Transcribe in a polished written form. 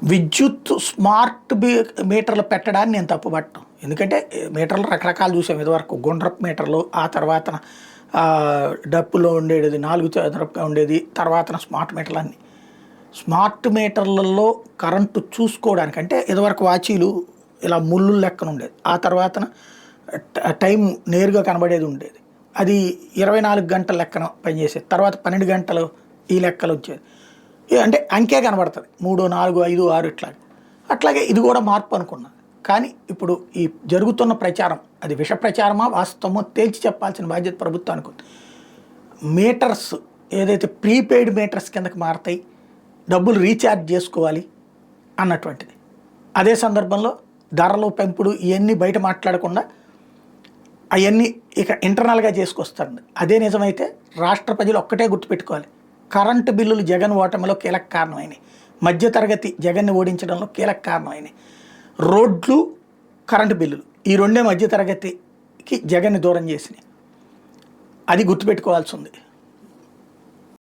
విద్యుత్ స్మార్ట్ మీటర్లు పెట్టడాన్ని నేను తప్పుపట్టను. ఎందుకంటే మీటర్లు రకరకాలు చూసాం ఇదివరకు. గుండ్రపు మీటర్లు, ఆ తర్వాత డప్పులో ఉండేది 4 చదరపుగా ఉండేది, తర్వాత స్మార్ట్ మీటర్లు. స్మార్ట్ మీటర్లలో కరెంటు చూసుకోవడానికి అంటే ఇదివరకు వాచీలు ఇలా ముళ్ళు లెక్కన ఉండేది, ఆ తర్వాత టైం నేరుగా కనబడేది ఉండేది. అది 24 గంటల లెక్కన పనిచేసేది, తర్వాత 12 గంటలు ఈ లెక్కలు వచ్చేది. అంటే అంకే కనబడుతుంది 3, 4, 5, 6 ఇట్లా. అట్లాగే ఇది కూడా మార్పు అనుకున్నాను. కానీ ఇప్పుడు ఈ జరుగుతున్న ప్రచారం అది విష ప్రచారమా వాస్తవమో తేల్చి చెప్పాల్సిన బాధ్యత ప్రభుత్వానికి ఉంది. మీటర్స్ ఏదైతే ప్రీపెయిడ్ మీటర్స్ కిందకి మారతాయి, డబ్బులు రీఛార్జ్ చేసుకోవాలి అన్నటువంటిది. అదే సందర్భంలో ధరలు పెంపుడు ఇవన్నీ బయట మాట్లాడకుండా అవన్నీ ఇక ఇంటర్నల్గా చేసుకొస్తారండి. అదే నిజమైతే రాష్ట్ర ప్రజలు ఒక్కటే గుర్తుపెట్టుకోవాలి, కరెంటు బిల్లులు జగన్ ఓటమిలో కీలక కారణమైనవి, మధ్యతరగతి జగన్ని ఓడించడంలో కీలక కారణమైనవి. రోడ్లు, కరెంటు బిల్లులు ఈ రెండే మధ్యతరగతికి జగన్ని దూరం చేసినాయి. అది గుర్తుపెట్టుకోవాల్సి ఉంది.